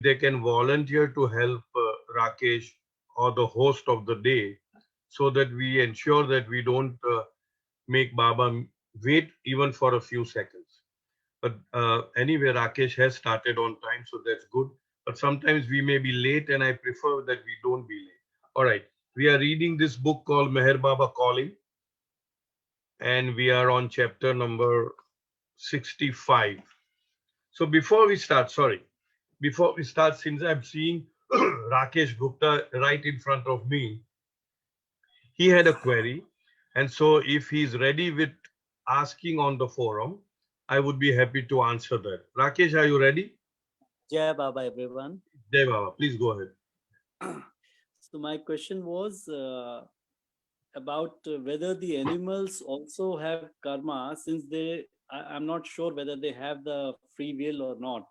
they can volunteer to help Rakesh or the host of the day, so that we ensure that we don't make Baba wait even for a few seconds. But anyway, Rakesh has started on time, so that's good. But sometimes we may be late, and I prefer that we don't be late. All right. We are reading this book called Meher Baba Calling, and we are on chapter number 65. So before we start, since I'm seeing Rakesh Gupta right in front of me, he had a query. And so if he's ready with asking on the forum, I would be happy to answer that. Rakesh, are you ready? Jai Baba, everyone. Jai Baba, please go ahead. So my question was about whether the animals also have karma, since I'm not sure whether they have the free will or not.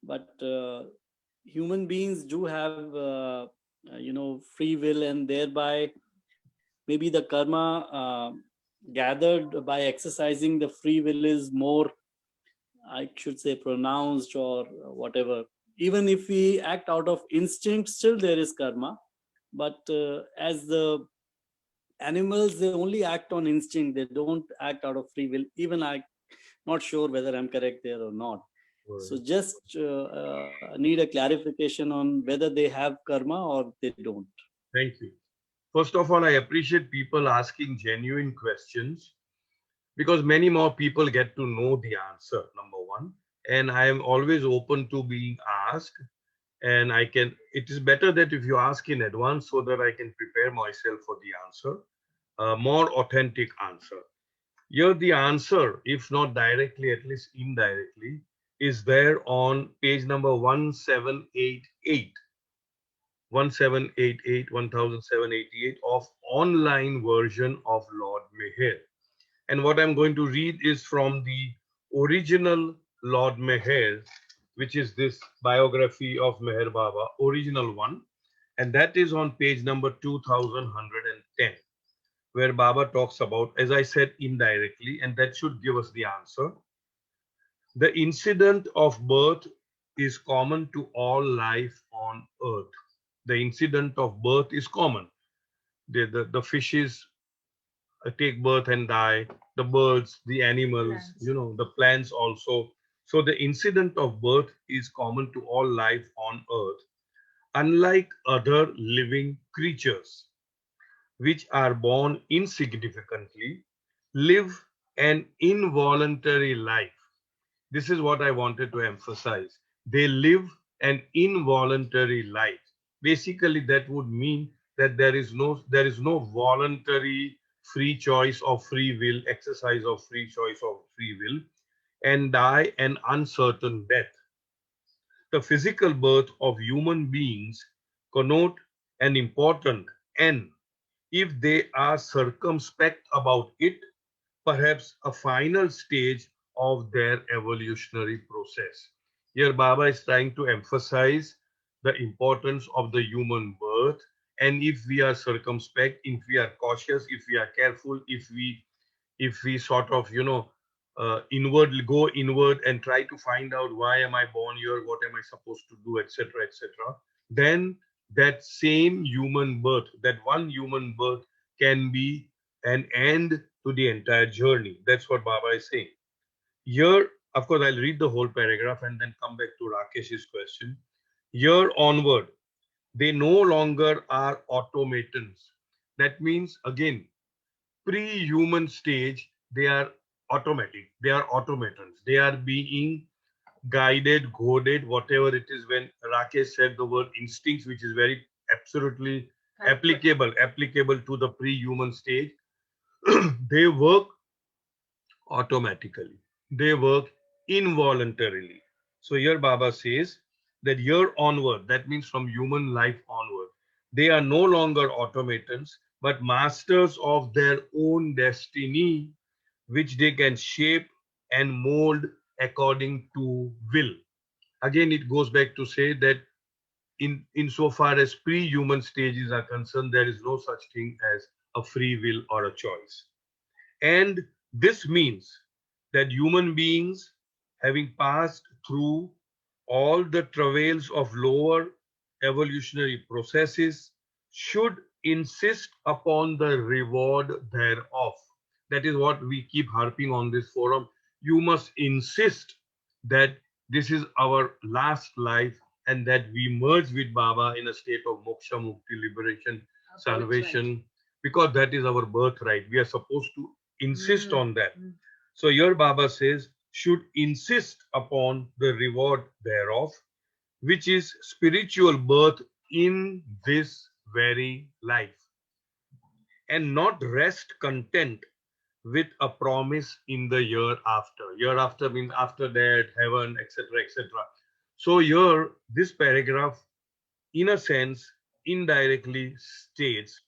But human beings do have, free will, and thereby maybe the karma gathered by exercising the free will is more, I should say, pronounced or whatever. Even if we act out of instinct, still there is karma. But as the animals, they only act on instinct, they don't act out of free will. Even I'm not sure whether I'm correct there or not. So Right. just need a clarification on whether they have karma or they don't. Thank you. First of all, I appreciate people asking genuine questions because many more people get to know the answer, number one. And I am always open to being asked. And it is better that if you ask in advance so that I can prepare myself for the answer, a more authentic answer. Here, the answer, if not directly, at least indirectly, is there on page number 1788, 1788 of online version of Lord Meher. And what I'm going to read is from the original Lord Meher, which is this biography of Meher Baba, original one. And that is on page number 2110, where Baba talks about, as I said, indirectly, and that should give us the answer. The incident of birth is common to all life on earth. The incident of birth is common. The fishes take birth and die, the birds, the animals, the plants also. So the incident of birth is common to all life on earth, unlike other living creatures, which are born insignificantly, live an involuntary life. This is what I wanted to emphasize. They live an involuntary life. Basically, that would mean that there is no voluntary free choice of free will, exercise of free choice of free will, and die an uncertain death. The physical birth of human beings connote an important end. If they are circumspect about it, perhaps a final stage of their evolutionary process. Here, Baba is trying to emphasize the importance of the human birth. And if we are circumspect, if we are cautious, if we are careful, if we sort of go inward and try to find out why am I born here, what am I supposed to do, etc., etc., then that same human birth, that one human birth, can be an end to the entire journey. That's what Baba is saying here. Of course, I'll read the whole paragraph and then come back to Rakesh's question. Here onward, they no longer are automatons. That means, again, pre-human stage, they are automatic, they are automatons, they are being guided, goaded, whatever it is. When Rakesh said the word instincts, which is very absolutely applicable to the pre-human stage, they work automatically, they work involuntarily. So here Baba says that here onward, that means from human life onward, they are no longer automatons but masters of their own destiny, which they can shape and mold according to will. Again, it goes back to say that insofar as pre-human stages are concerned, there is no such thing as a free will or a choice. And this means that human beings, having passed through all the travails of lower evolutionary processes should insist upon the reward thereof. That is what we keep harping on this forum. You must insist that this is our last life and that we merge with Baba in a state of moksha, mukti, liberation, salvation, because that is our birthright. We are supposed to insist on that. So your Baba says, should insist upon the reward thereof, which is spiritual birth in this very life, and not rest content with a promise in the year after. Year after means after that, heaven, etc., etc. So here, this paragraph, in a sense, indirectly states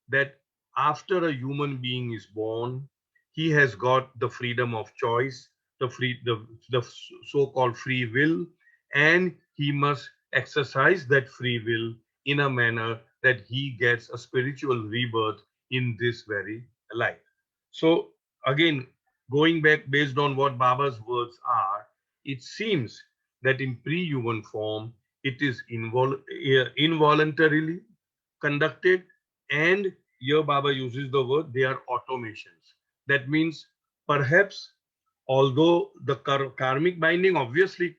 that after a human being is born, he has got the freedom of choice, the so-called free will, and he must exercise that free will in a manner that he gets a spiritual rebirth in this very life. So again, going back based on what Baba's words are, it seems that in pre-human form, it is involuntarily conducted, and here Baba uses the word they are automations. That means perhaps although the karmic binding, obviously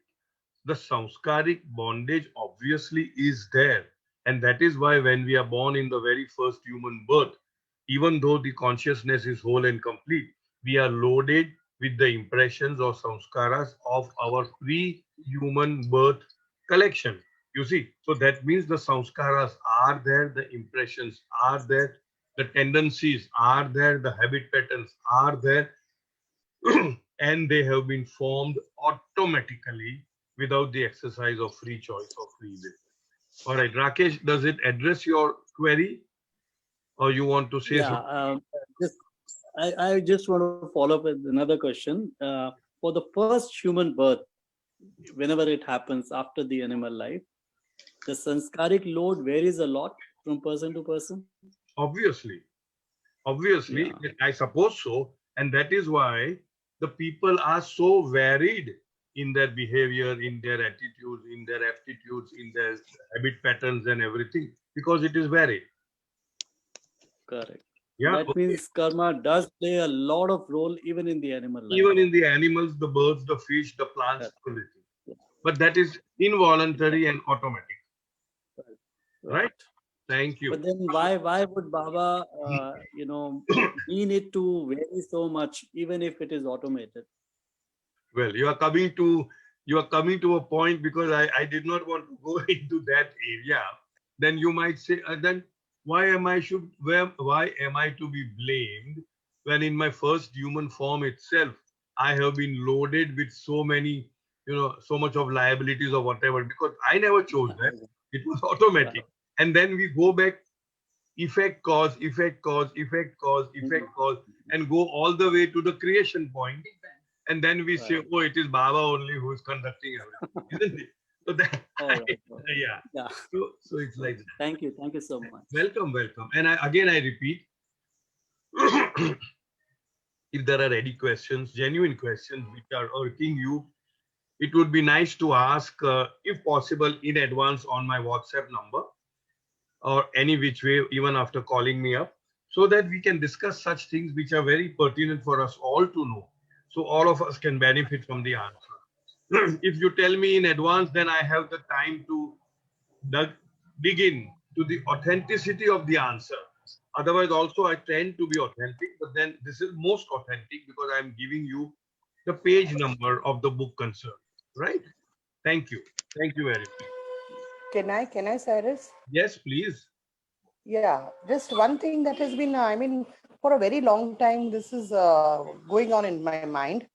the samskaric bondage obviously is there, and that is why when we are born in the very first human birth, even though the consciousness is whole and complete, we are loaded with the impressions or samskaras of our pre-human birth collection. You see, so that means the samskaras are there, the impressions are there, the tendencies are there, the habit patterns are there, and they have been formed automatically without the exercise of free choice or free will. All right, Rakesh, does it address your query, or you want to say Yeah, something? just, I just want to follow up with another question. For the first human birth, whenever it happens after the animal life, the sanskaric load varies a lot from person to person. Obviously, Yeah, obviously, I suppose so, and that is why the people are so varied in their behavior, in their attitudes, in their aptitudes, in their habit patterns, and everything, because it is varied. correct. So Yeah, that okay. means karma does play a lot of role even in the animal life. Even in the animals, the birds, the fish, the plants, Correct. everything. Yeah, But that is exactly. involuntary and automatic, Right. right? Right. Thank you. But then why would Baba mean it to vary so much even if it is automated? Well, you are coming to a point because I did not want to go into that area. Then you might say, then why am I to be blamed when in my first human form itself I have been loaded with so many, so much of liabilities or whatever, because I never chose that. It was automatic. Correct. And then we go back, effect cause, effect cause, effect cause, effect cause, and go all the way to the creation point, and then we say, Right. oh, it is Baba only who is conducting everything, isn't it? So that, All right. All right. yeah. Yeah. So it's like Okay. that. Thank you. Thank you so much. Welcome, welcome. And again, I repeat, if there are any questions, genuine questions which are irking you, it would be nice to ask, if possible, in advance on my WhatsApp number or any which way, even after calling me up, so that we can discuss such things which are very pertinent for us all to know. So all of us can benefit from the answer. If you tell me in advance, then I have the time to dug, dig in to the authenticity of the answer. Otherwise, also I tend to be authentic, but then this is most authentic because I'm giving you the page number of the book concerned. Right? Thank you. Thank you very much. Can I, Cyrus? Yes, please. Yeah, just one thing that has been, I mean, for a very long time, this is going on in my mind.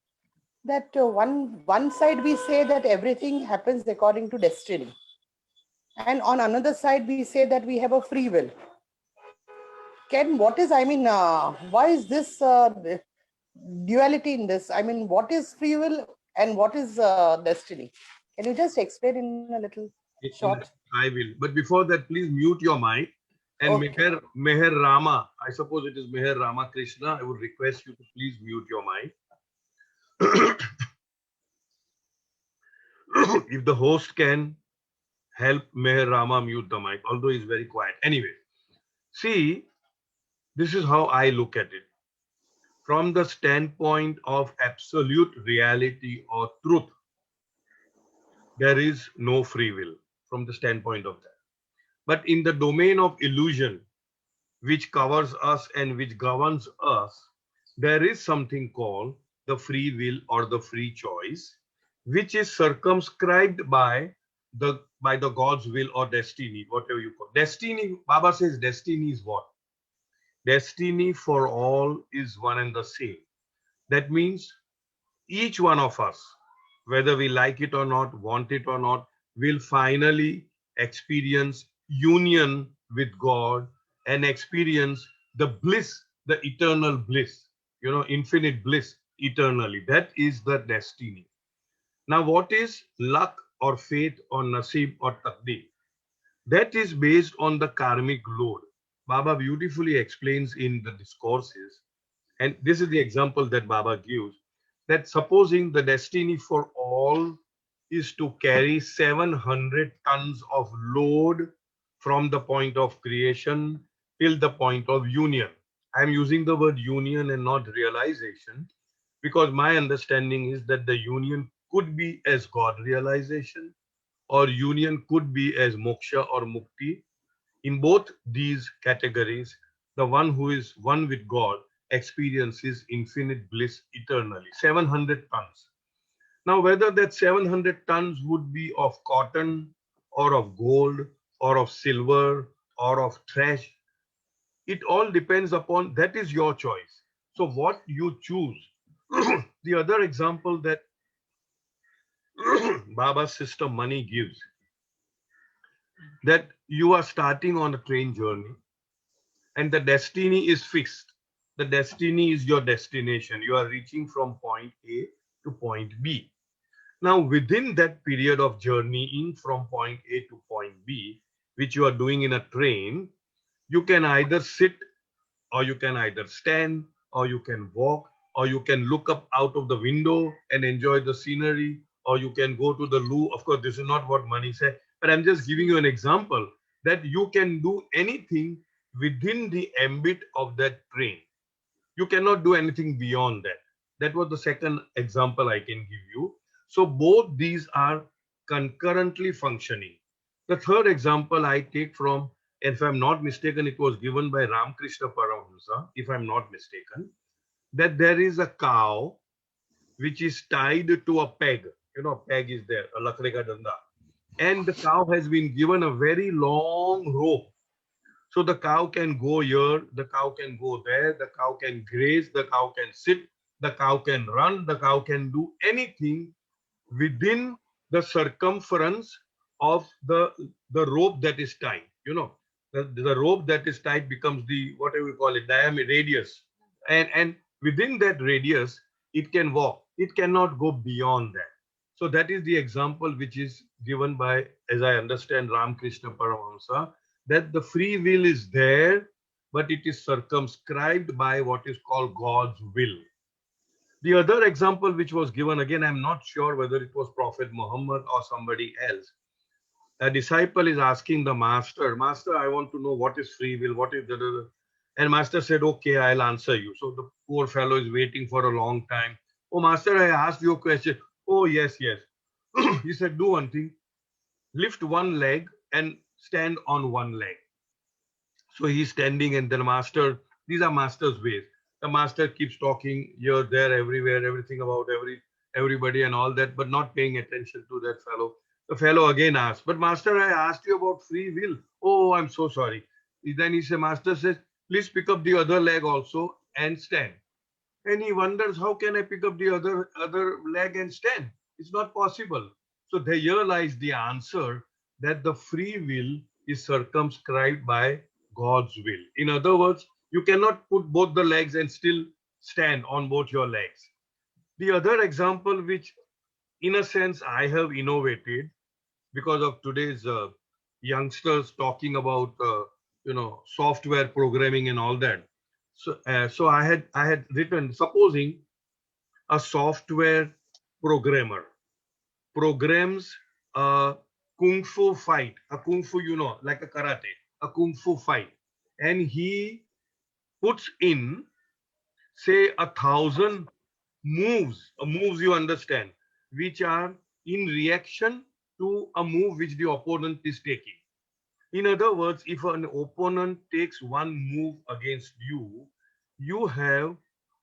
That one side we say that everything happens according to destiny, and on another side we say that we have a free will. Ken, what is, I mean, why is this duality in this? I mean, what is free will and what is destiny? Can you just explain in a little short? I will. But before that, please mute your mic. And Okay. Meher Rama, I suppose it is Meher Rama Krishna. I would request you to please mute your mic. If the host can help Meher Rama mute the mic, although he's very quiet. Anyway, see, this is how I look at it. From the standpoint of absolute reality or truth, there is no free will from the standpoint of that. But in the domain of illusion, which covers us and which governs us, there is something called the free will or the free choice, which is circumscribed by the God's will or destiny, whatever you call. Destiny, Baba says destiny is what? Destiny for all is one and the same. That means each one of us, whether we like it or not, want it or not, will finally experience union with God and experience the bliss, the eternal bliss, infinite bliss eternally. That is the destiny. Now, what is luck or fate or nasib or taqdeer? That is based on the karmic load. Baba beautifully explains in the discourses, and this is the example that Baba gives, that supposing the destiny for all is to carry 700 tons of load from the point of creation till the point of union. I am using the word union and not realization because my understanding is that the union could be as God realization or union could be as moksha or mukti. In both these categories, the one who is one with God experiences infinite bliss eternally. 700 tons. Now, whether that 700 tons would be of cotton or of gold or of silver or of trash, it all depends upon that is your choice. So, what you choose. The other example that Baba's sister Money gives, that you are starting on a train journey and the destiny is fixed. The destiny is your destination. You are reaching from point A to point B. Now, within that period of journeying from point A to point B, which you are doing in a train, you can either sit or you can either stand or you can walk or you can look up out of the window and enjoy the scenery or you can go to the loo. Of course, this is not what Mani said, but I'm just giving you an example that you can do anything within the ambit of that train. You cannot do anything beyond that. That was the second example I can give you. So both these are concurrently functioning. The third example I take from, if I'm not mistaken, it was given by Ramakrishna Paramahamsa, if I'm not mistaken, that there is a cow which is tied to a peg. Peg is there, a lakre ka danda. And the cow has been given a very long rope. So the cow can go here, the cow can go there, the cow can graze, the cow can sit, the cow can run, the cow can do anything within the circumference of the rope that is tied. The rope that is tied becomes the, whatever we call it, diameter, radius. And within that radius, it can walk. It cannot go beyond that. So that is the example which is given by, as I understand, Ramakrishna Paramahamsa, that the free will is there, but it is circumscribed by what is called God's will. The other example which was given, again, I'm not sure whether it was Prophet Muhammad or somebody else. A disciple is asking the master, Master, I want to know what is free will, what is the... And master said, okay, I'll answer you. So the poor fellow is waiting for a long time. Oh, master, I asked you a question. Oh, yes, yes. He said, do one thing. Lift one leg and stand on one leg. So he's standing and the master, these are master's ways. The master keeps talking here, there, everywhere, everything about everybody and all that, but not paying attention to that fellow. The fellow again asks, but master, I asked you about free will. Oh, I'm so sorry. Then he says, master says, please pick up the other leg also and stand. And he wonders, how can I pick up the other leg and stand? It's not possible. So they realize the answer that the free will is circumscribed by God's will. In other words, you cannot put both the legs and still stand on both your legs. The other example, which in a sense I have innovated because of today's youngsters talking about software programming and all that. So I had written, supposing a software programmer programs a kung fu fight, a kung fu, like a karate, a kung fu fight, and he puts in, say, 1,000 moves you understand, which are in reaction to a move which the opponent is taking. In other words, if an opponent takes one move against you, you have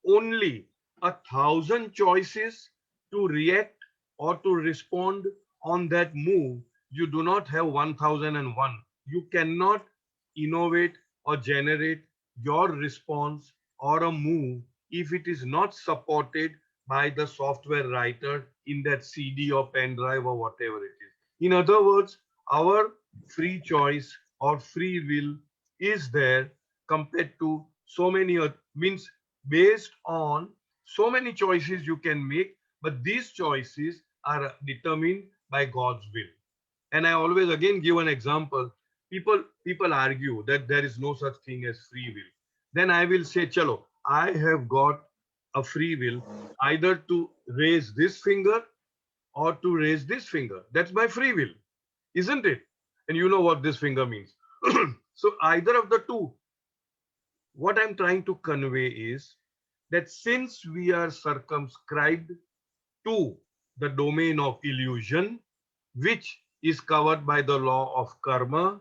only 1,000 choices to react or to respond on that move. You do not have 1,001. You cannot innovate or generate your response or a move if it is not supported by the software writer in that CD or pen drive or whatever it is. In other words, our free choice or free will is there compared to so many means based on so many choices you can make, but these choices are determined by God's will. And I always again give an example. People argue that there is no such thing as free will. Then I will say, chalo, I have got a free will either to raise this finger or to raise this finger. That's my free will, isn't it? And you know what this finger means. So either of the two, what I'm trying to convey is that since we are circumscribed to the domain of illusion, which is covered by the law of karma,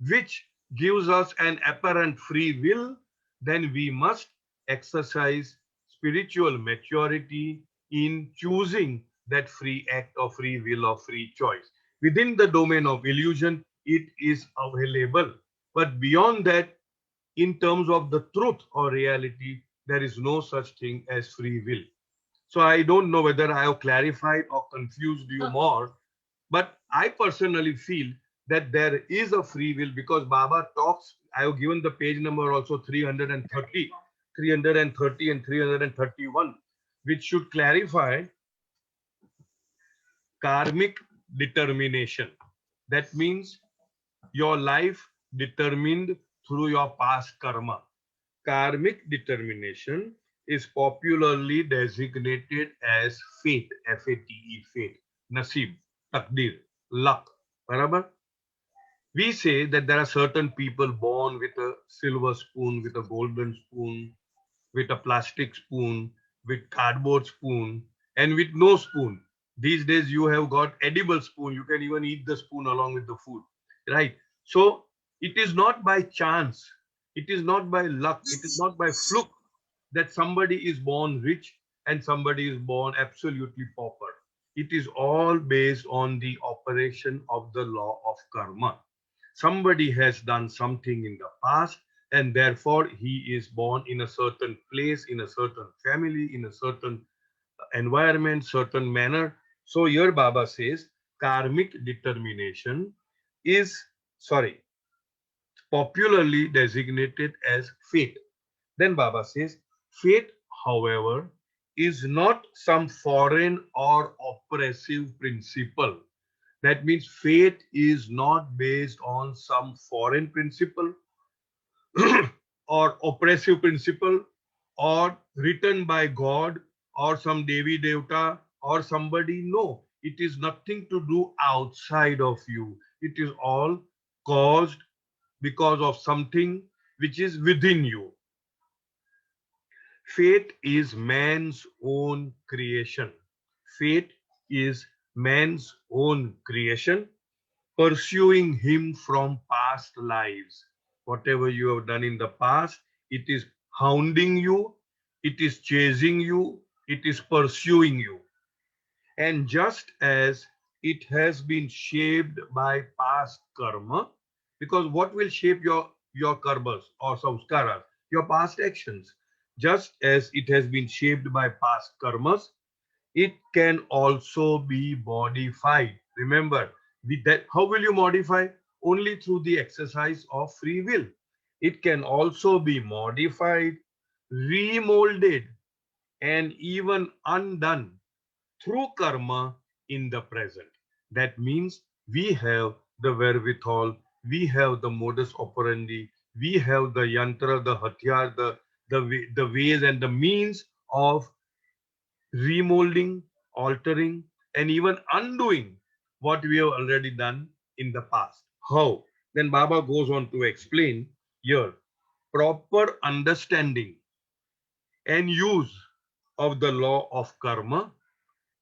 which gives us an apparent free will, then we must exercise spiritual maturity in choosing that free act of free will or free choice. Within the domain of illusion, it is available. But beyond that, in terms of the truth or reality, there is no such thing as free will. So I don't know whether I have clarified or confused you more, but I personally feel that there is a free will because Baba talks. I have given the page number also 330, 330 and 331, which should clarify karmic determination. That means your life determined through your past karma. Karmic determination is popularly designated as fate, F-A-T-E, fate, nasib, takdir, luck. Barabar? We say that there are certain people born with a silver spoon, with a golden spoon, with a plastic spoon, with cardboard spoon, and with no spoon. These days you have got edible spoon. You can even eat the spoon along with the food, right? So it is not by chance. It is not by luck. It is not by fluke that somebody is born rich and somebody is born absolutely pauper. It is all based on the operation of the law of karma. Somebody has done something in the past, and therefore he is born in a certain place, in a certain family, in a certain environment, certain manner. So here Baba says karmic determination is, sorry, popularly designated as fate. Then Baba says fate, however, is not some foreign or oppressive principle. That means fate is not based on some foreign principle or oppressive principle or written by God or some Devi Devta or somebody. No, it is nothing to do outside of you. It is all caused because of something which is within you. Fate is man's own creation. Fate is man's own creation, pursuing him from past lives. Whatever you have done in the past, it is hounding you, it is chasing you, it is pursuing you. And just as it has been shaped by past karma, because what will shape your karmas or samskaras? Your past actions. Just as it has been shaped by past karmas, it can also be modified. Remember, with that, how will you modify? Only through the exercise of free will. It can also be modified, remolded, and even undone through karma in the present. That means we have the wherewithal, we have the modus operandi, we have the yantra, the hatyar, the ways and the means of remolding, altering, and even undoing what we have already done in the past. How? Then Baba goes on to explain here proper understanding and use of the law of karma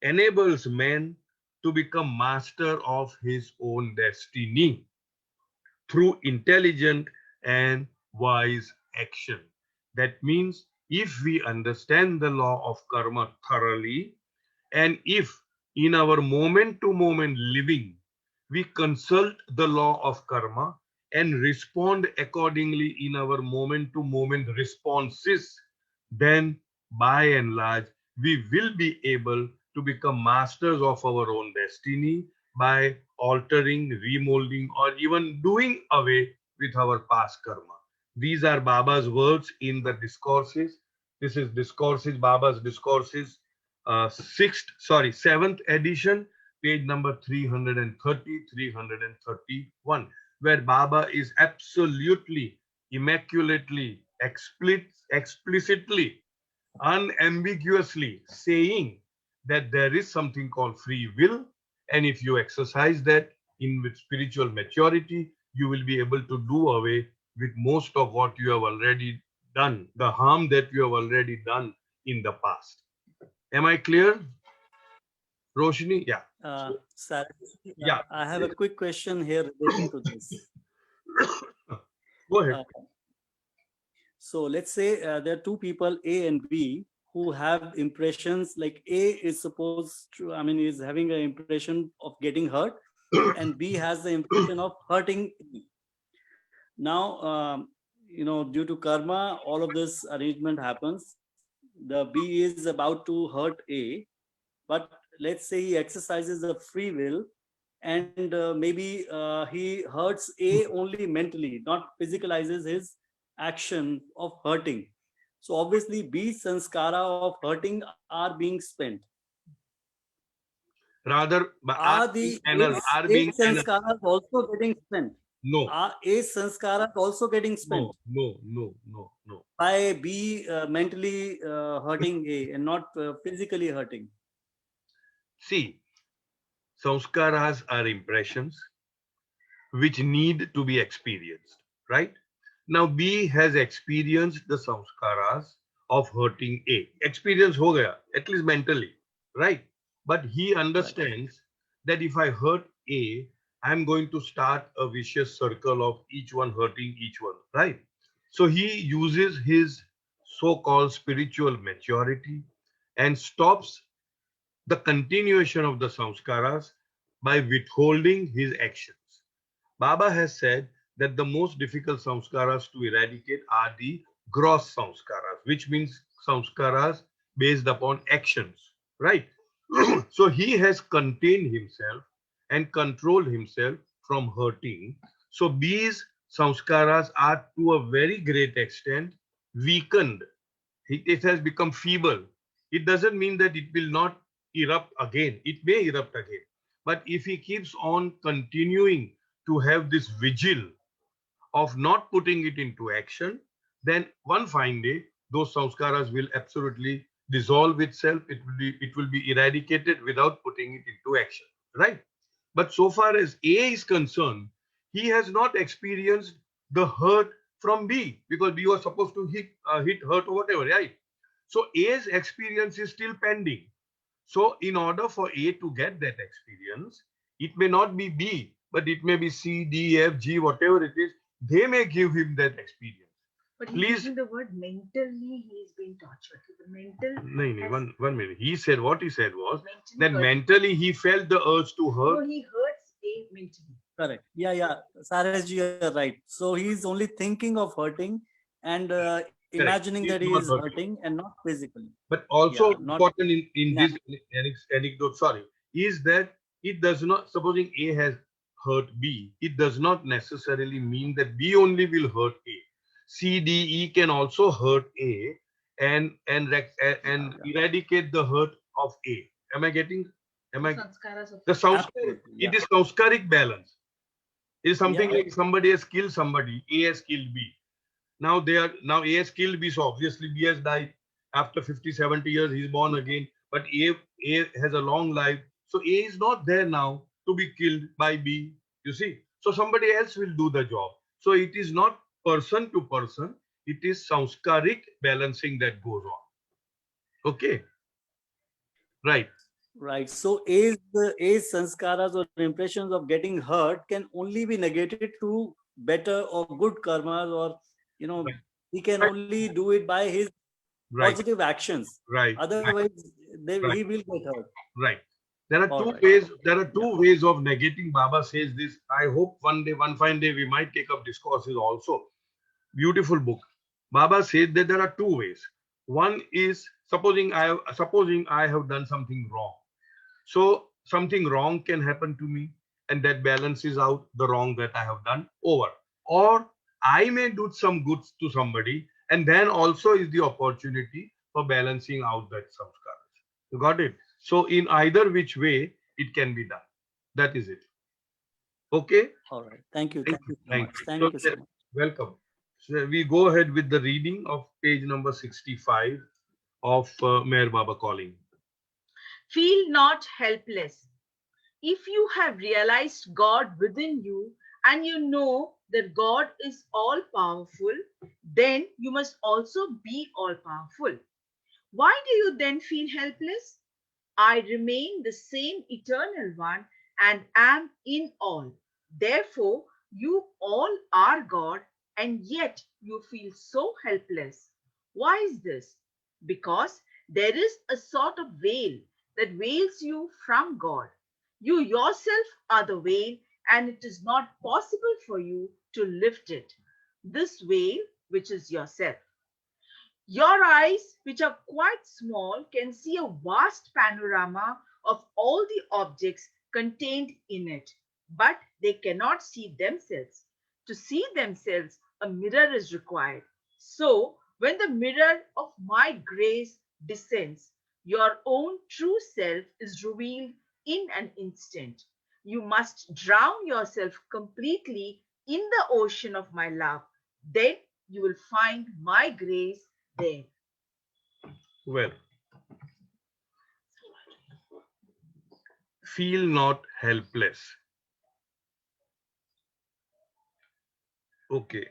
enables man to become master of his own destiny through intelligent and wise action. That means if we understand the law of karma thoroughly, and if in our moment to moment living we consult the law of karma and respond accordingly in our moment to moment responses, then by and large we will be able to become masters of our own destiny by altering, remolding, or even doing away with our past karma. These are Baba's words in the discourses. This is discourses, Baba's discourses, seventh edition, page number 330, 331, where Baba is absolutely, immaculately, explicitly, unambiguously saying that there is something called free will, and if you exercise that in with spiritual maturity, you will be able to do away with most of what you have already done, the harm that you have already done in the past. Am I clear, Roshni? Yeah. Cyrus, Yeah. I have a quick question here related to this. Go ahead. So let's say there are two people, A and B, who have impressions like A is supposed to, I mean, is having an impression of getting hurt, and B has the impression of hurting A. Now, due to karma, all of this arrangement happens. The B is about to hurt A, but let's say he exercises the free will, and maybe he hurts A only mentally, not physicalizes his action of hurting. So obviously B sanskara of hurting are being spent. Rather, Are the A sanskaras also getting spent? no, Are A sanskaras also getting spent no. by B mentally hurting A and not physically hurting? See, samskaras are impressions which need to be experienced, right? Now, B has experienced the samskaras of hurting A. Experience ho gaya, at least mentally, right? But he understands that if I hurt A, I'm going to start a vicious circle of each one hurting each one, right? So he uses his so-called spiritual maturity and stops the continuation of the samskaras by withholding his actions. Baba has said that the most difficult samskaras to eradicate are the gross samskaras, which means samskaras based upon actions, right? So he has contained himself and controlled himself from hurting. So these samskaras are to a very great extent weakened. It has become feeble. It doesn't mean that it will not erupt again. It may erupt again. But if he keeps on continuing to have this vigil of not putting it into action, then one fine day, those samskaras will absolutely dissolve itself. It will be eradicated without putting it into action, right? But so far as A is concerned, he has not experienced the hurt from B because B was supposed to hit, hurt, or whatever, right? So A's experience is still pending. So in order for A to get that experience, it may not be B, but it may be C, D, F, G, whatever it is. They may give him that experience. But he's Please. using the word mentally he's been tortured. The mental. No, one minute. He said what he said was that hurt. mentally he felt the urge to hurt. No, he hurts A mentally. Correct. Yeah. Cyrus ji, you're right. So he's only thinking of hurting and imagining that he is hurting and not physically. But also not important in this anecdote, is that it does not, supposing A has hurt B, it does not necessarily mean that B only will hurt A. C, D, E can also hurt A and eradicate the hurt of A. Am I getting? The samskara? It is samskaric balance. It is something like somebody has killed somebody. A has killed B. Now A has killed B, so obviously B has died. After 50, 70 years, he's born again. But A has a long life, So A is not there now to be killed by B. You see, so somebody else will do the job. So it is not person to person. It is samskarik balancing that goes on. Okay, right, Right. So A's sanskaras or impressions of getting hurt can only be negated to better or good karmas, or right, he can right, only do it by his right, positive actions. right, right. Otherwise, Right. he will get hurt. Right. There are All two right. ways. There are Yeah. two ways of negating. Baba says this. I hope one day, one fine day, we might take up discourses also. Beautiful book. Baba said that there are two ways. One is supposing I have done something wrong. So something wrong can happen to me, and that balances out the wrong that I have done over. Or I may do some good to somebody, and then also is the opportunity for balancing out that samskaras. You got it? So in either which way, it can be done. That is it. Okay? All right. Thank you. Thank Thank you. you so Thank much. you. So Thank you so much. welcome. So we go ahead with the reading of page number 65 of Mayor Baba calling. Feel not helpless. If you have realized God within you and you know that God is all powerful, then you must also be all powerful. Why do you then feel helpless? I remain the same eternal one and am in all. Therefore, you all are God, and yet you feel so helpless. Why is this? Because there is a sort of veil that veils you from God. You yourself are the veil, and it is not possible for you to lift it. This veil, which is yourself. Your eyes, which are quite small, can see a vast panorama of all the objects contained in it, but they cannot see themselves. To see themselves, a mirror is required. So, when the mirror of my grace descends, your own true self is revealed in an instant. You must drown yourself completely in the ocean of my love. Then you will find my grace there. Well, feel not helpless. Okay.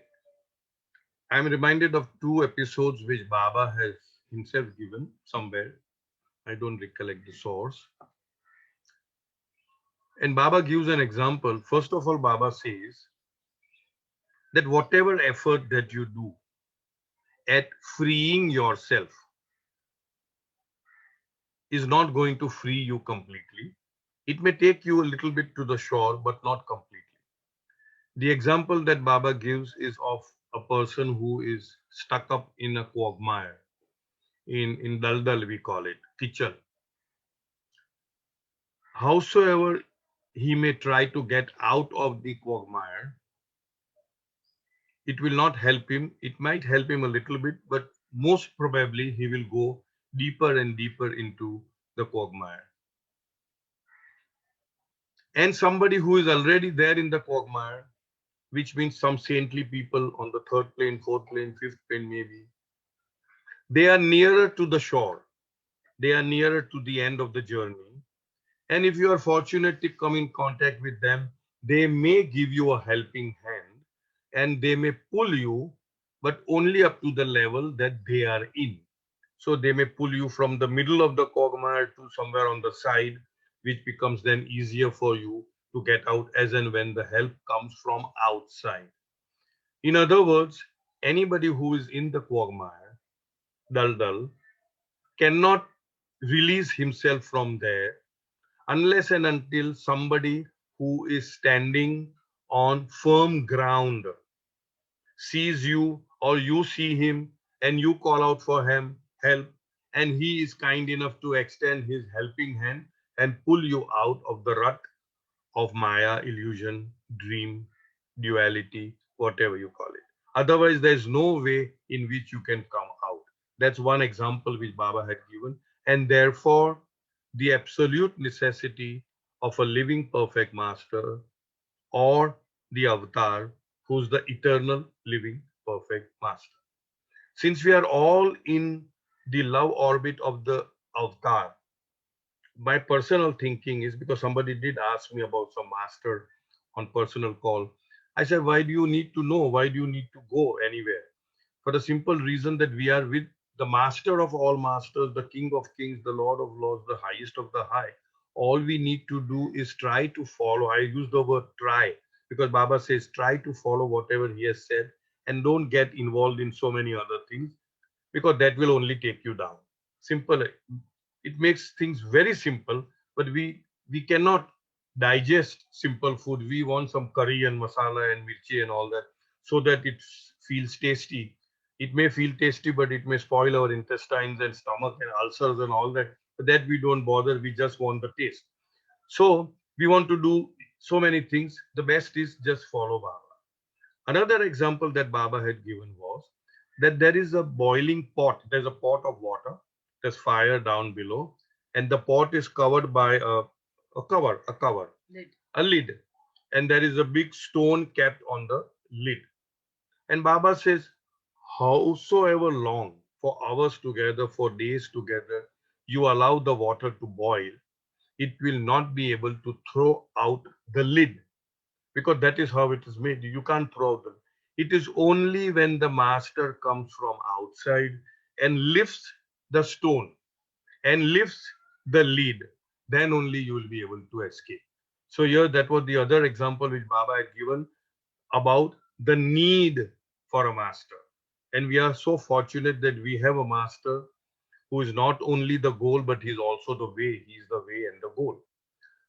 I'm reminded of two episodes which Baba has himself given somewhere. I don't recollect the source. And Baba gives an example. First of all, Baba says that whatever effort that you do at freeing yourself is not going to free you completely. It may take you a little bit to the shore, but not completely. The example that Baba gives is of a person who is stuck up in a quagmire. In Daldal, we call it kitchen. Howsoever he may try to get out of the quagmire, it will not help him. It might help him a little bit, but most probably he will go deeper and deeper into the quagmire. And somebody who is already there in the quagmire, which means some saintly people on the third plane, fourth plane, fifth plane, maybe, they are nearer to the shore. They are nearer to the end of the journey. And if you are fortunate to come in contact with them, they may give you a helping hand and they may pull you, but only up to the level that they are in. So they may pull you from the middle of the quagmire to somewhere on the side, which becomes then easier for you to get out as and when the help comes from outside. In other words, anybody who is in the quagmire, dal, cannot release himself from there unless and until somebody who is standing on firm ground sees you or you see him and you call out for him help, and he is kind enough to extend his helping hand and pull you out of the rut of maya, illusion, dream, duality, whatever you call it. Otherwise there is no way in which you can come out. That's one example which Baba had given. And therefore the absolute necessity of a living perfect master or the avatar who's the eternal living perfect master. Since we are all in the love orbit of the avatar, my personal thinking is, because somebody did ask me about some master on personal call. I said, why do you need to know? Why do you need to go anywhere? For the simple reason that we are with the master of all masters, the king of kings, the lord of lords, the highest of the high. All we need to do is try to follow. I use the word try because Baba says try to follow whatever he has said and don't get involved in so many other things, because that will only take you down. Simple. It makes things very simple, but we cannot digest simple food. We want some curry and masala and mirchi and all that so that it feels tasty. It may feel tasty, but it may spoil our intestines and stomach and ulcers and all that. But that we don't bother. We just want the taste. So we want to do so many things. The best is just follow Baba. Another example that Baba had given was that there is a boiling pot. There's a pot of water. There's fire down below, and the pot is covered by a cover, Lid. a lid, and there is a big stone kept on the lid. And Baba says, howsoever long, for hours together, for days together, you allow the water to boil, it will not be able to throw out the lid, because that is how it is made. You can't throw them. It is only when the master comes from outside and lifts the stone and lifts the lid, then only you will be able to escape. So here, that was the other example which Baba had given about the need for a master. And we are so fortunate that we have a master who is not only the goal, but he's also the way. He's the way and the goal.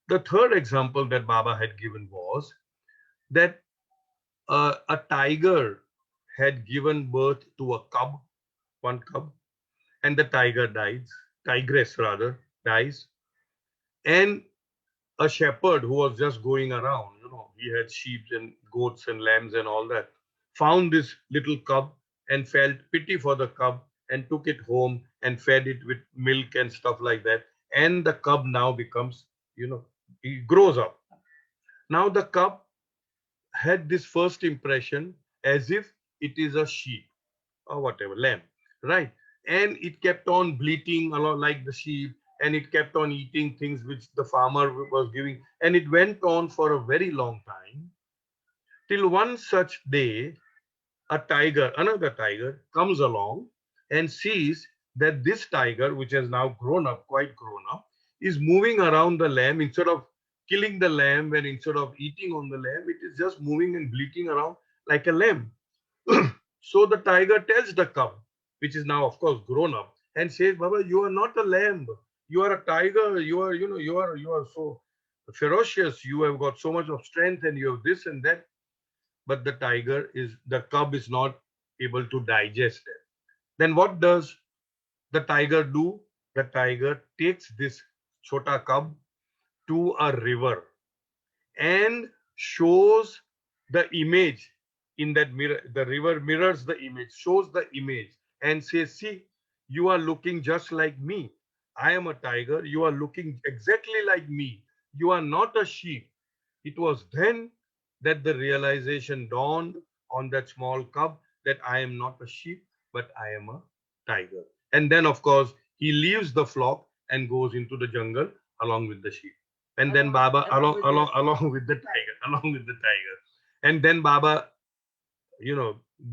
The third example that Baba had given was that a tiger had given birth to a cub, one cub, and the tiger dies, tigress rather, dies. And a shepherd who was just going around, he had sheep and goats and lambs and all that, found this little cub and felt pity for the cub and took it home and fed it with milk and stuff like that. And the cub now becomes, he grows up. Now the cub had this first impression as if it is a sheep or whatever, lamb, right? And it kept on bleating along like the sheep, and it kept on eating things which the farmer was giving. And it went on for a very long time, till one such day, another tiger, comes along and sees that this tiger, which has now grown up, quite grown up, is moving around the lamb. Instead of killing the lamb and instead of eating on the lamb, it is just moving and bleating around like a lamb. So the tiger tells the cub, which is now of course grown up, and says, Baba, you are not a lamb. You are a tiger. You are so ferocious. You have got so much of strength and you have this and that. But the cub is not able to digest it. Then what does the tiger do? The tiger takes this chota cub to a river and shows the image in that mirror. The river mirrors the image, shows the image, and says, see, you are looking just like me. I am a tiger. You are looking exactly like me. You are not a sheep. It was then that the realization dawned on that small cub that I am not a sheep, but I am a tiger. And then, of course, he leaves the flock and goes into the jungle along with the sheep. And then Baba, along with the tiger, along with the tiger. And then Baba,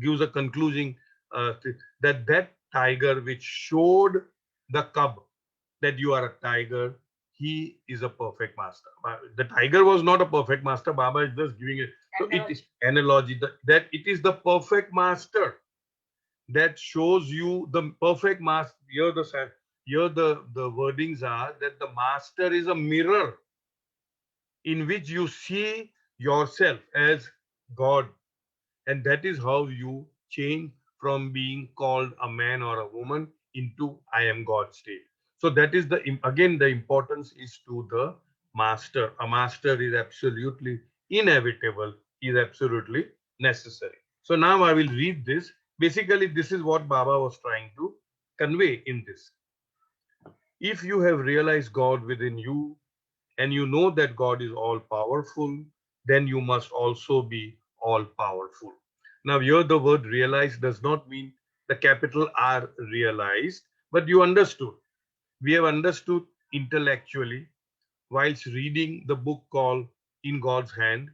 gives a concluding that tiger which showed the cub that you are a tiger, he is a perfect master. The tiger was not a perfect master. Baba is just giving it. So it is analogy that it is the perfect master that shows you the perfect master. Here the wordings are that the master is a mirror in which you see yourself as God, and that is how you change from being called a man or a woman into I am God state. So that is again the importance is to the master. A master is absolutely inevitable, is absolutely necessary. So now I will read this. Basically, this is what Baba was trying to convey in this. If you have realized God within you and you know that God is all powerful, then you must also be all powerful. Now, here the word realize does not mean the capital R realized, but you understood. We have understood intellectually whilst reading the book called In God's Hand,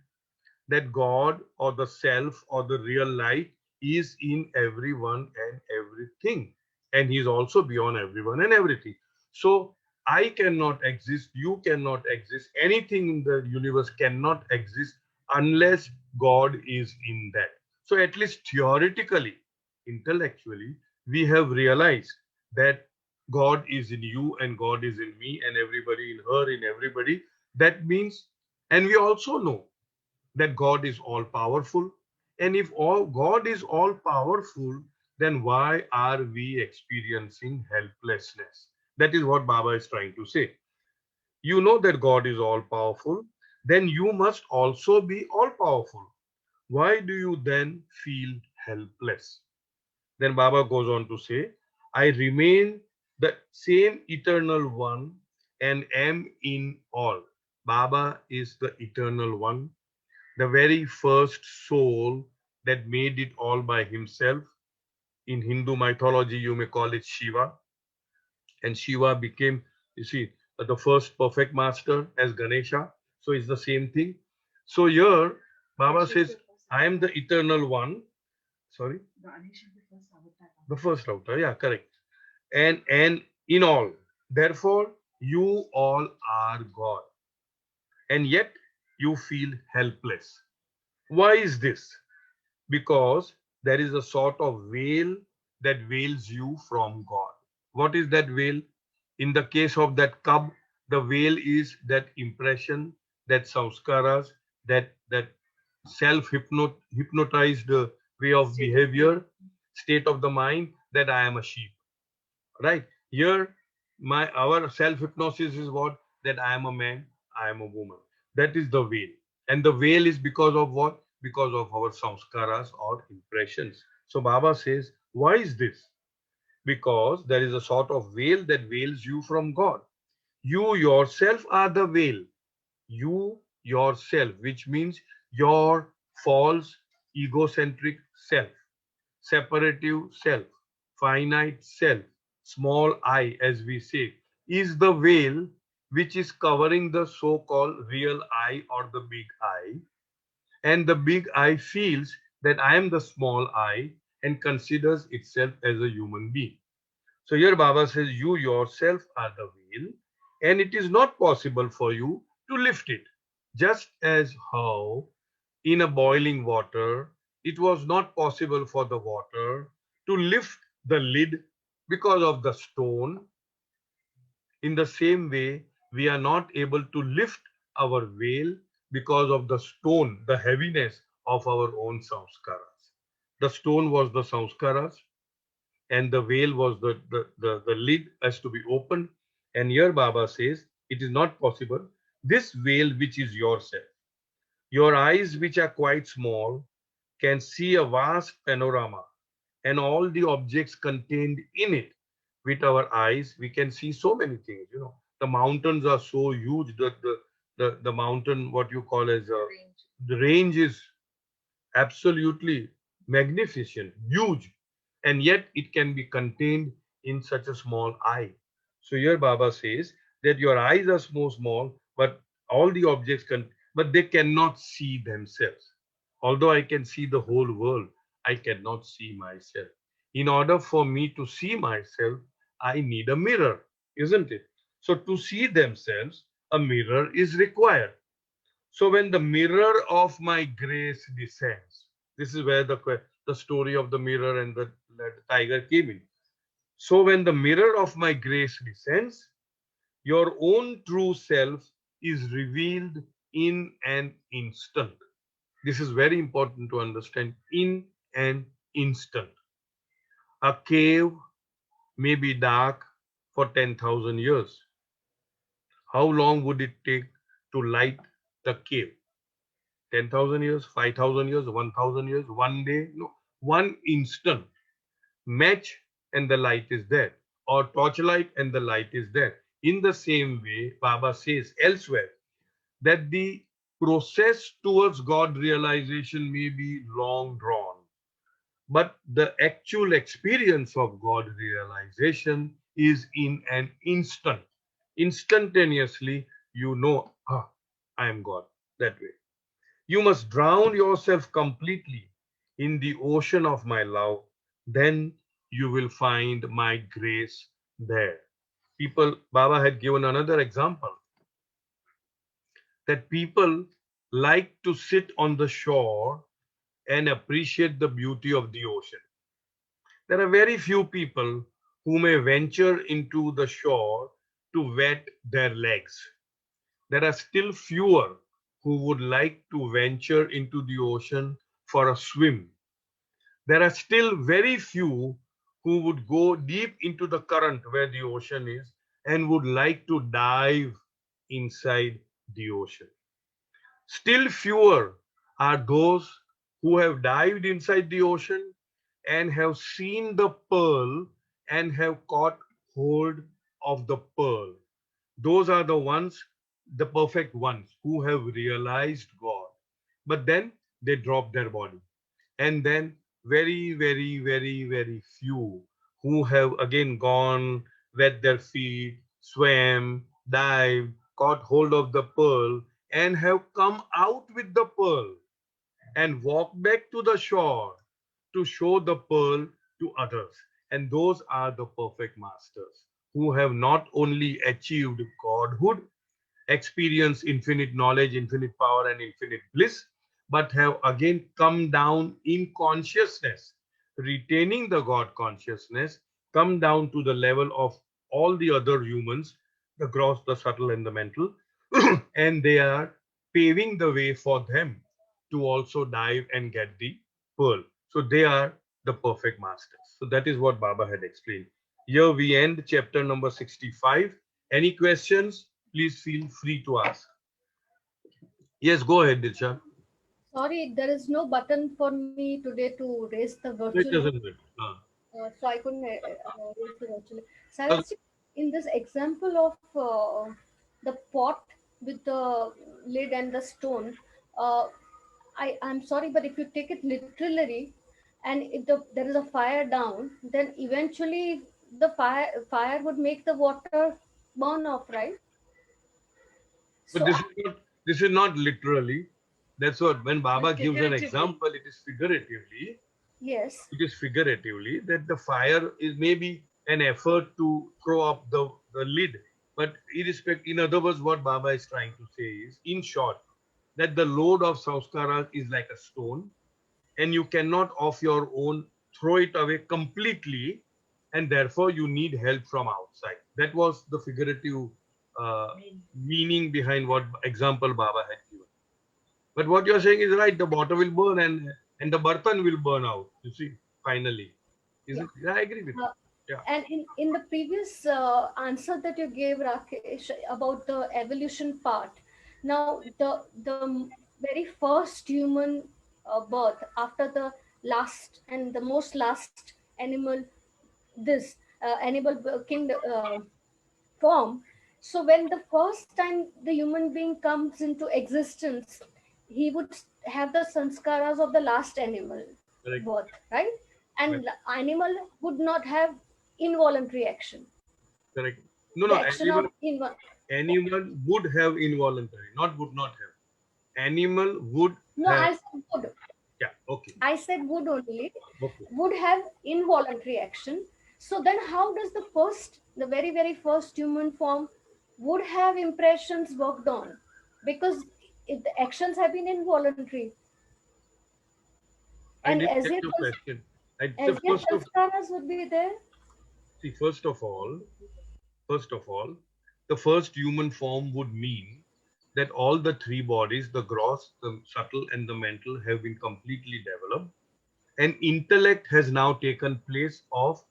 that God or the self or the real light is in everyone and everything. And He is also beyond everyone and everything. So I cannot exist, you cannot exist, anything in the universe cannot exist unless God is in that. So at least theoretically, intellectually, we have realized that God is in you and God is in me and everybody in her, in everybody. That means, and we also know that God is all powerful. And if all God is all powerful, then why are we experiencing helplessness? That is what Baba is trying to say. You know that God is all powerful, then you must also be all powerful. Why do you then feel helpless? Then Baba goes on to say, I remain the same eternal one and am in all. Baba is the eternal one, the very first soul that made it all by himself. In Hindu mythology, you may call it Shiva. And Shiva became, you see, the first perfect master as Ganesha. So it's the same thing. So here, Baba says, I am the eternal one. Sorry? The first avatar, yeah, correct. And in all. Therefore, you all are God. And yet you feel helpless. Why is this? Because there is a sort of veil that veils you from God. What is that veil? In the case of that cub, the veil is that impression, that samskaras, that self-hypnotized way of behavior, state of the mind that I am a sheep. Right? Here, my our self-hypnosis is what? That I am a man, I am a woman. That is the veil. And the veil is because of what? Because of our samskaras or impressions. So Baba says, why is this? Because there is a sort of veil that veils you from God. You yourself are the veil. You yourself, which means your false egocentric self, separative self, finite self, small I, as we say, is the veil which is covering the so called real I or the big I. And the big I feels that I am the small I and considers itself as a human being. So here Baba says, you yourself are the veil, and it is not possible for you to lift it. Just as how in a boiling water, it was not possible for the water to lift the lid because of the stone. In the same way, we are not able to lift our veil because of the stone, the heaviness of our own samskaras. The stone was the samskaras, and the veil was the lid has to be opened. And here Baba says, it is not possible. This veil, which is yourself, your eyes, which are quite small, can see a vast panorama and all the objects contained in it. With our eyes, we can see so many things. You know, the mountains are so huge that the mountain, what you call as the range is absolutely magnificent, huge, and yet it can be contained in such a small eye. So here Baba says that your eyes are so small, but all the objects can, but they cannot see themselves. Although I can see the whole world, I cannot see myself. In order for me to see myself, I need a mirror, isn't it? So to see themselves, a mirror is required. So when the mirror of my grace descends, this is where the story of the mirror and the tiger came in. So when the mirror of my grace descends, your own true self is revealed in an instant. This is very important to understand. In an instant. A cave may be dark for 10,000 years. How long would it take to light the cave? 10,000 years, 5,000 years, 1,000 years, one day, no, one instant. Match and the light is there, or torchlight and the light is there. In the same way, Baba says elsewhere that the process towards God realization may be long drawn, but the actual experience of God realization is in an instant. Instantaneously, you know, I am God. That way. You must drown yourself completely in the ocean of my love. Then you will find my grace there. Baba had given another example that people like to sit on the shore and appreciate the beauty of the ocean. There are very few people who may venture into the shore to wet their legs. There are still fewer who would like to venture into the ocean for a swim. There are still very few who would go deep into the current where the ocean is and would like to dive inside the ocean. Still fewer are those who have dived inside the ocean and have seen the pearl and have caught hold of the pearl. Those are the ones, the perfect ones, who have realized God. But then they drop their body. And then very, very, very, very few who have again gone, wet their feet, swam, dived, caught hold of the pearl, and have come out with the pearl and walk back to the shore to show the pearl to others. And those are the perfect masters who have not only achieved godhood, experienced infinite knowledge, infinite power, and infinite bliss, but have again come down in consciousness, retaining the God consciousness, come down to the level of all the other humans, the gross, the subtle, and the mental, and they are paving the way for them to also dive and get the pearl. So they are the perfect masters. So that is what Baba had explained. Here we end chapter number 65. Any questions? Please feel free to ask. Yes, go ahead, Dilsha. Sorry, there is no button for me today to raise the It virtual, doesn't matter. so I couldn't raise the virtual. Uh, Cyrus, in this example of the pot with the lid and the stone, uh, I'm sorry, but if you take it literally, and if there is a fire down, then eventually the fire would make the water burn off, right? but So this is not literally. That's what when Baba gives an Figuratively. example, it is figuratively. yes, It is figuratively that the fire is maybe an effort to throw up the lid. But irrespective, in other words, what Baba is trying to say is, in short, that the load of samskaras is like a stone, and you cannot of your own throw it away completely, and therefore you need help from outside. That was the figurative meaning behind what example Baba had given. But what you're saying is right. The water will burn and the bartan will burn out. You see, finally, is yeah. it? Yeah, I agree with you. Uh, Yeah, And in the previous answer that you gave, Rakesh, about the evolution part, now the very first human birth after the last and the most last animal, this king form. So when the first time the human being comes into existence, he would have the sanskaras of the last animal correct, birth, right? correct, And the animal would not have involuntary action. correct. No, The no. action of Animal would have involuntary, not would not have. Animal would no, have. I said would. Yeah, okay, I said would only, okay. would have involuntary action. So then how does the very, very first human form would have impressions worked on? Because the actions have been involuntary. I And did get your question. I as the yet sanskaras would be there. see, first of all, the first human form would mean that all the three bodies, the gross, the subtle, and the mental, have been completely developed, and intellect has now taken place of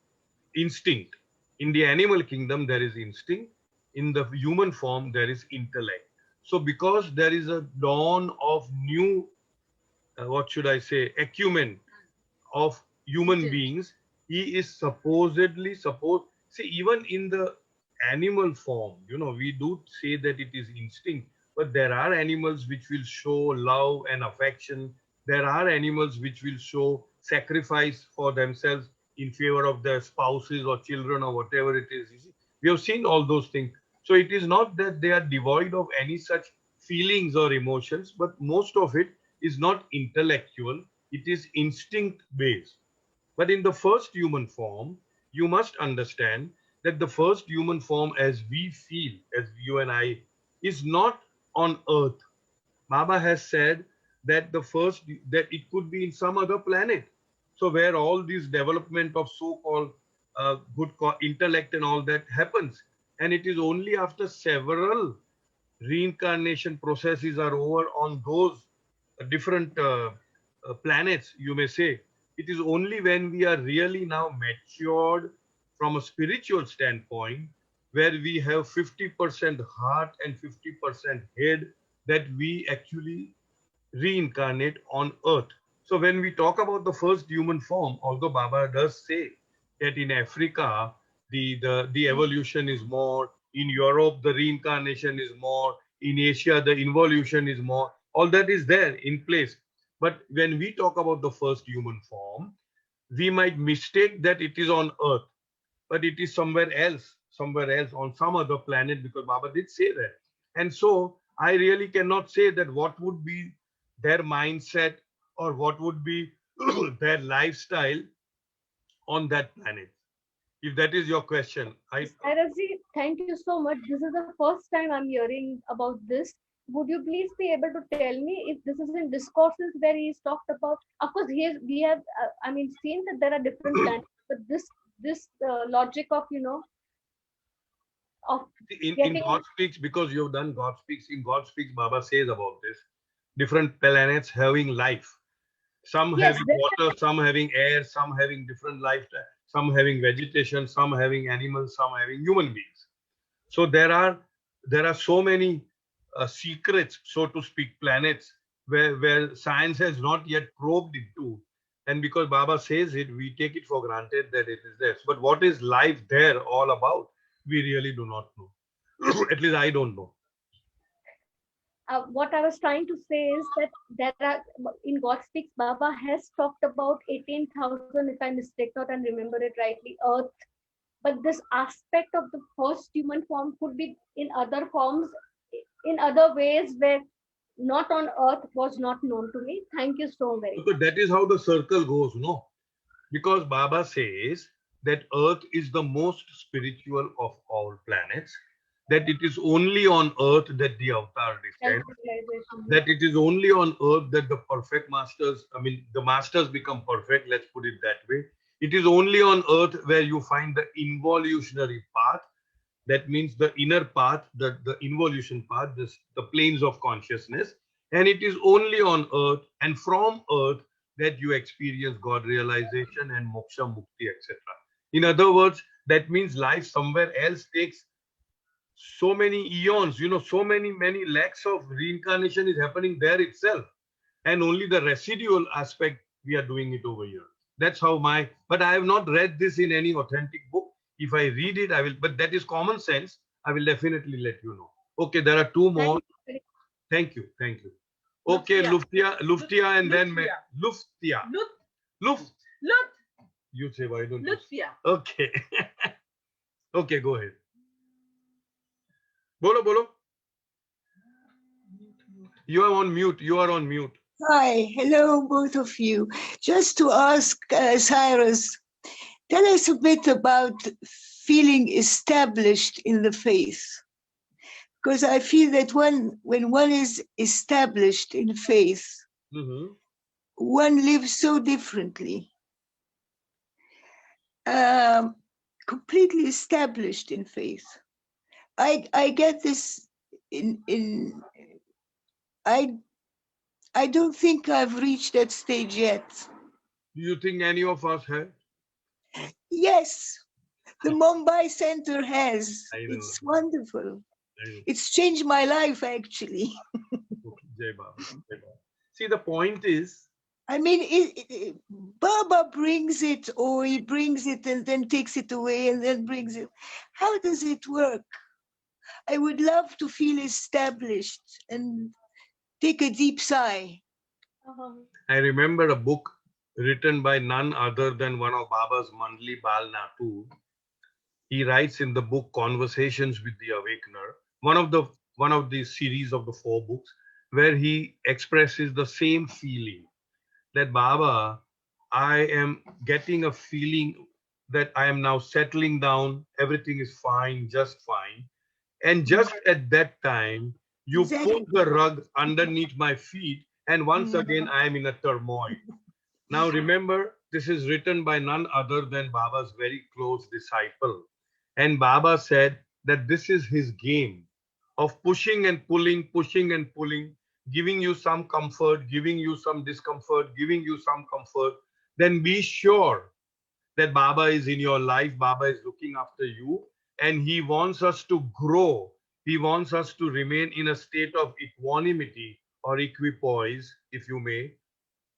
instinct. In the animal kingdom, there is instinct. In the human form, there is intellect. So, because there is a dawn of new, what should I say, acumen of human Intent. beings, he is supposedly supposed. See, even in the animal form, we do say that it is instinct, but there are animals which will show love and affection. There are animals which will show sacrifice for themselves in favor of their spouses or children or whatever it is. You see, we have seen all those things. So it is not that they are devoid of any such feelings or emotions, but most of it is not intellectual, it is instinct based. But in the first human form, you must understand that the first human form, as we feel, as you and I, is not on earth. Baba has said that that it could be in some other planet. So where all this development of so-called intellect and all that happens, and it is only after several reincarnation processes are over on those different planets, you may say, it is only when we are really now matured from a spiritual standpoint, where we have 50% heart and 50% head, that we actually reincarnate on earth. So when we talk about the first human form, although Baba does say that in Africa the evolution is more, in Europe the reincarnation is more, in Asia the involution is more, all that is there in place. But when we talk about the first human form, we might mistake that it is on earth, but it is somewhere else on some other planet, because Baba did say that. And so I really cannot say that what would be their mindset or what would be their lifestyle on that planet. If that is your question, Cyrusji, thank you so much. This is the first time I'm hearing about this. Would you please be able to tell me if this is in discourses where he's talked about? Of course, we have, I mean, seen that there are different planets, but this logic of of in getting God Speaks, because you've done God Speaks, in God Speaks, Baba says about this different planets having life. Some yes, having water, some having air, some having different lifestyle, some having vegetation, some having animals, some having human beings. So there are so many secrets, so to speak, planets where science has not yet probed into. And because Baba says it, we take it for granted that it is there. But what is life there all about? We really do not know. At least I don't know. what I was trying to say is that there are in God Speaks, Baba has talked about 18,000, if I mistake not and remember it rightly, Earth. But this aspect of the first human form could be in other forms, in other ways where not on Earth was not known to me. Thank you so very So much. that is how the circle goes, no? Because Baba says that Earth is the most spiritual of all planets, that it is only on Earth that the avatar Self descends, realization. that it is only on Earth that the perfect masters, I mean, the masters become perfect, let's put it that way. It is only on Earth where you find the involutionary path, that means the inner path, the involution path, the planes of consciousness. And it is only on earth and from earth that you experience God realization and moksha, mukti, etc. In other words, that means life somewhere else takes so many eons, so many lakhs of reincarnation is happening there itself. And only the residual aspect we are doing it over here. That's how but I have not read this in any authentic book. If I read it, I will, but that is common sense. I will definitely let you know. Okay, there are two Thank more. you very Thank you. Thank you. Okay, Luftia. Luftia, and then Luftia. Luftia. Lut, Luf. lut, You say, why don't you? Lutfia. Okay. Okay, go ahead. Bolo, bolo. You are on mute. You are on mute. Hi, hello, both of you. Just to ask Cyrus, tell us a bit about feeling established in the faith. Because I feel that when one is established in faith, Mm-hmm. one lives so differently. Completely established in faith. I get this I don't think I've reached that stage yet. Do you think any of us have? Yes, the Mumbai Center has. I know. It's wonderful. I know. It's changed my life, actually. Okay, Jai Baba. Jai Baba. See, the point is, I mean, Baba brings it, or he brings it and then takes it away and then brings it. How does it work? I would love to feel established and take a deep sigh. much. I remember a book written by none other than one of Baba's Mandli Bal Natu. He writes in the book Conversations with the Awakener, one of the series of the 4 books, where he expresses the same feeling that Baba, I am getting a feeling that I am now settling down, everything is fine, just fine. And just at that time, you pull Exactly. the rug underneath my feet, and once Mm. again I am in a turmoil. Now remember, this is written by none other than Baba's very close disciple. And Baba said that this is his game of pushing and pulling, giving you some comfort, giving you some discomfort, giving you some comfort. Then be sure that Baba is in your life, Baba is looking after you, and he wants us to grow. He wants us to remain in a state of equanimity or equipoise, if you may,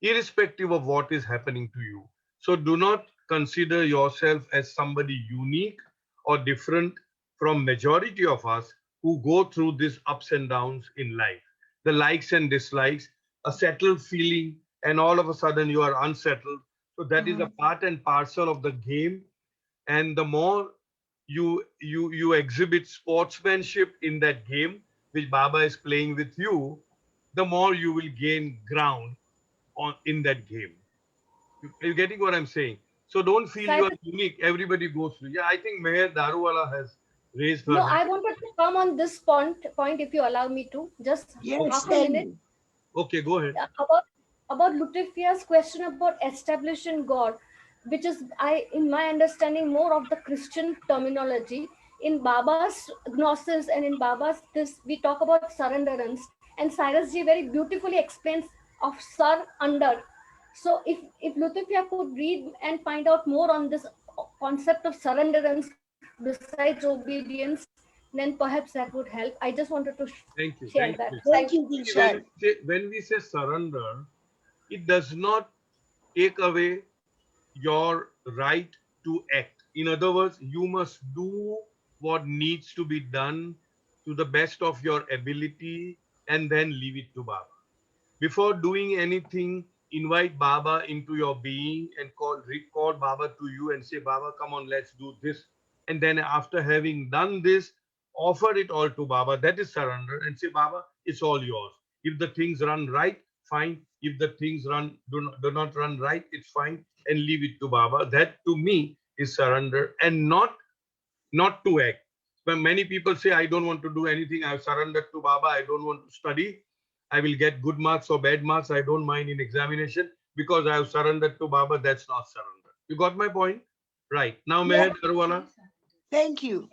irrespective of what is happening to you. So do not consider yourself as somebody unique or different from majority of us who go through these ups and downs in life. The likes and dislikes, a settled feeling, and all of a sudden you are unsettled. So that is a part and parcel of the game. And the more you exhibit sportsmanship in that game, which Baba is playing with you, the more you will gain ground on in that game. You're getting what I'm saying? So don't feel you are Cyrus, unique. Everybody goes through. Yeah, I think Meher Daruwala has raised her no, hand. I wanted to come on this point if you allow me to. Just Yes, half a Okay, tell minute. me. okay, go ahead. About Lutifia's question about establishing God, which is in my understanding, more of the Christian terminology. In Baba's Gnosis and in Baba's this, we talk about surrenderance, and Cyrus ji very beautifully explains of sur under. So if Lutifia could read and find out more on this concept of surrenderance besides obedience, then perhaps that would help. I just wanted to Thank you. share Thank that. you. Thank Thank you. you, See, Dilshad. when we say surrender, it does not take away your right to act. In other words, you must do what needs to be done to the best of your ability and then leave it to Baba. Before doing anything, invite Baba into your being and recall Baba to you and say, Baba, come on, let's do this. And then after having done this, offer it all to Baba. That is surrender and say, Baba, it's all yours. If the things run right, fine. If the things do not run right, it's fine. And leave it to Baba. That to me is surrender and not to act. When many people say, I don't want to do anything, I've surrendered to Baba, I don't want to study, I will get good marks or bad marks, I don't mind in examination because I have surrendered to Baba, that's not surrender. You got my point? Right. Now, Yes, Meher Darwala. thank you.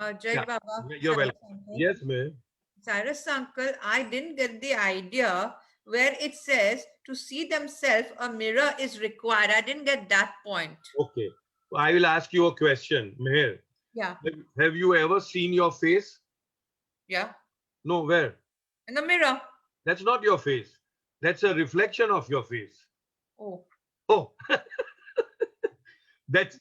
Jai Yeah, Baba, you're Cyrus welcome. uncle. Yes, Meher. Cyrus uncle, I didn't get the idea where it says to see themselves a mirror is required. I didn't get that point. Okay. I will ask you a question, Meher. Yeah, Have you ever seen your face? yeah. No, where? In the mirror. That's not your face. That's a reflection of your face. Oh, Oh, that's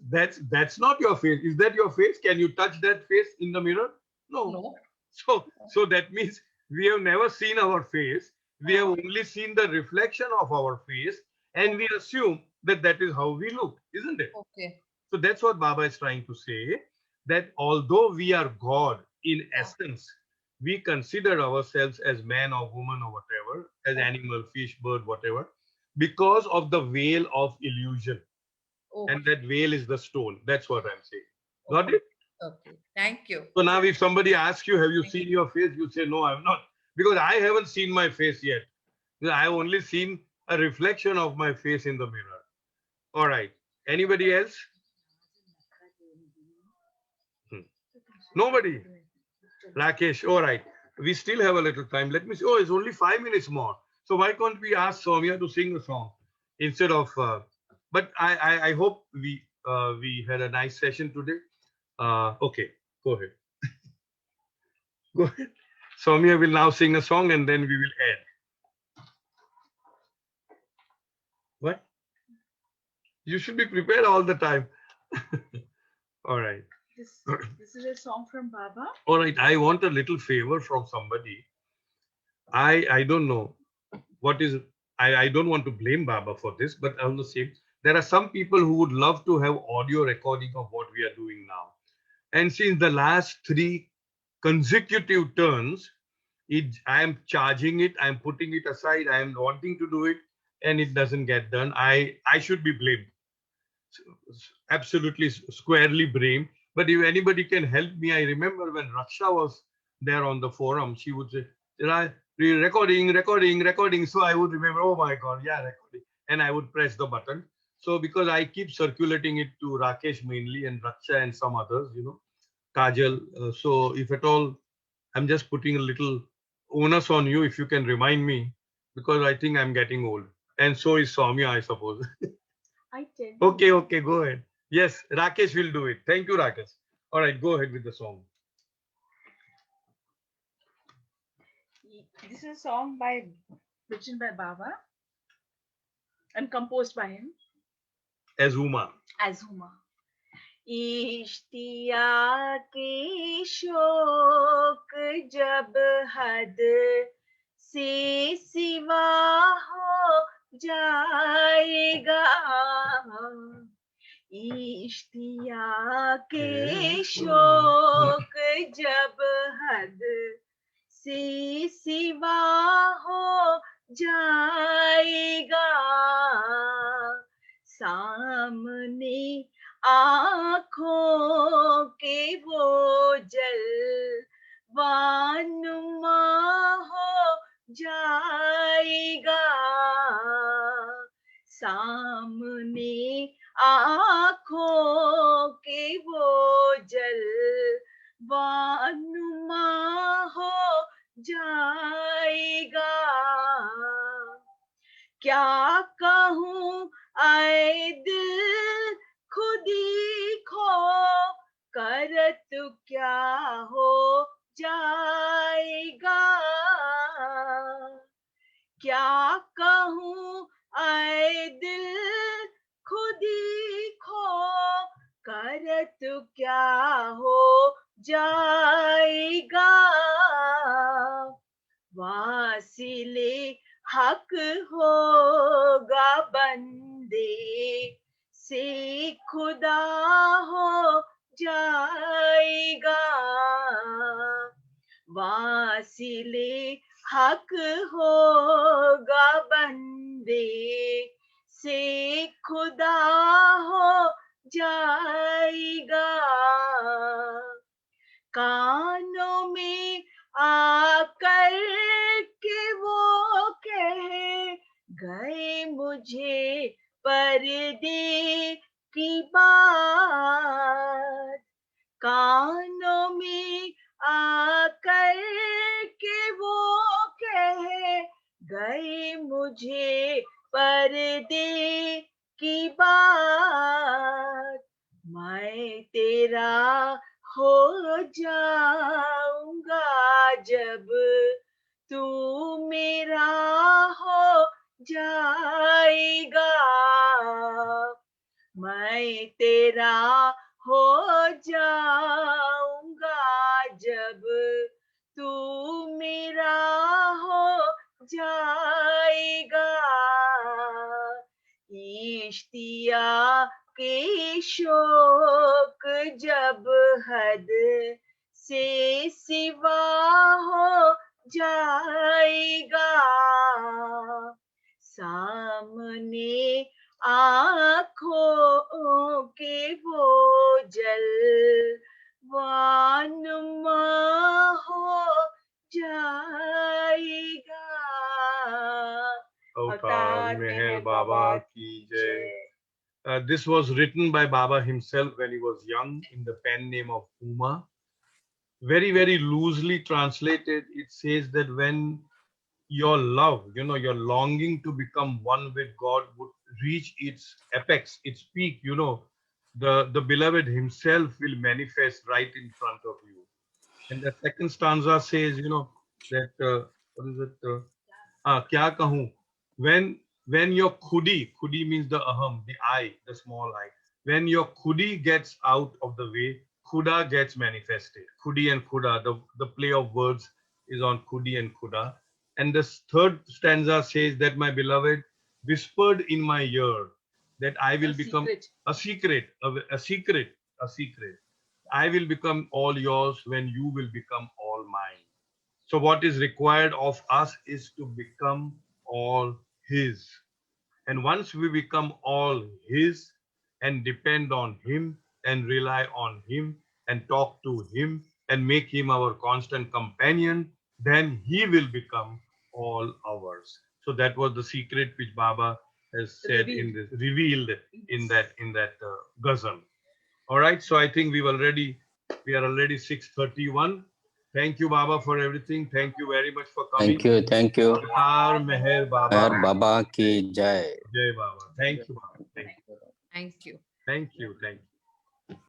that's not your face. Is that your face? Can you touch that face in the mirror? No. no. So that means we have never seen our face. We have only seen the reflection of our face, and we assume that that is how we look, isn't it? Okay. So that's what Baba is trying to say, that although we are God in essence, we consider ourselves as man or woman or whatever, as animal, fish, bird, whatever, because of the veil of illusion. And Okay. that veil is the stone. That's what I'm saying. Got Okay. it? Okay. Thank you. So now if somebody asks you, have you seen your face? You say, no, I've not. Because I haven't seen my face yet. I've only seen a reflection of my face in the mirror. All right. Anybody else? Hmm. Nobody. Rakesh, all right. We still have a little time. Let me see. Oh, it's only 5 minutes more. So why can't we ask Soumya to sing a song instead of? But I hope we had a nice session today. Okay, go ahead. Go ahead. Soumya will now sing a song and then we will end. What? You should be prepared all the time. All right. This is a song from Baba. All right. I want a little favor from somebody. I don't know what is. I don't want to blame Baba for this, but on the same, there are some people who would love to have audio recording of what we are doing now. And since the last 3 consecutive turns, I am charging it, I am putting it aside, I am wanting to do it, and it doesn't get done. I should be blamed, absolutely squarely blamed. But if anybody can help me, I remember when Raksha was there on the forum, she would say, recording, recording, recording. So I would remember, oh my God, yeah, recording. And I would press the button. So because I keep circulating it to Rakesh mainly and Raksha and some others, Kajal. So if at all, I'm just putting a little onus on you if you can remind me, because I think I'm getting old. And so is Soumya, I suppose. I tell you. Okay, go ahead. Yes, Rakesh will do it. Thank you, Rakesh. All right, go ahead with the song. This is a song written by Baba and composed by him As Uma. as Huma. इश्तिया के शोक जब हद से सिवा हो जाएगा, इश्तिया के शोक जब हद से सिवा हो जाएगा, सामने आँखों के वो जलवानुमा हो जाएगा, सामने आँखों के वो जलवानुमा हो जाएगा, क्या कहूँ आए दिल खुदी खो कर तू क्या हो जाएगा, क्या कहूँ आए दिल खुदी खो कर तू क्या हो जाएगा, वासिले हक होगा बंदे से खुदा हो जाएगा, वासिले हक होगा बंदे से खुदा हो जाएगा, कानों में आकर के वो कह गए मुझे पर्दे की बात, कानों में आकर के वो कह गए मुझे पर्दे की बात, मैं तेरा हो जाऊंगा जब तू मेरा हो जाएगा, मैं तेरा हो जाऊंगा जब तू मेरा हो जाएगा, इश्तिया के शोक जब हद से सिवा हो जाएगा, सामने आँखों के वो जलवानुमा हो जाएगा। Avtar Meher Baba ki jai. This was written by Baba himself when he was young in the pen name of Uma. Very, very loosely translated, it says that when your love, your longing to become one with God would reach its apex, its peak, the beloved himself will manifest right in front of you. And the second stanza says, that, what is it? Kya kahu? When your khudi means the aham, the I, the small I, when your khudi gets out of the way, khuda gets manifested. Khudi and khuda, the play of words is on khudi and khuda. And the third stanza says that my beloved whispered in my ear that I will A become secret. a secret. I will become all yours when you will become all mine. So what is required of us is to become all his. And once we become all his and depend on him and rely on him and talk to him and make him our constant companion, then he will become all ours. So that was the secret which Baba has said in this, revealed in that ghazal. All right. So I think we are already 6:31. Thank you, Baba, for everything. Thank you very much for coming. Thank you. Atar Meher Baba. Meher Baba ki jai. Jai Baba. Thank you, Baba. Thank you. Thank you. Thank you. Thank you.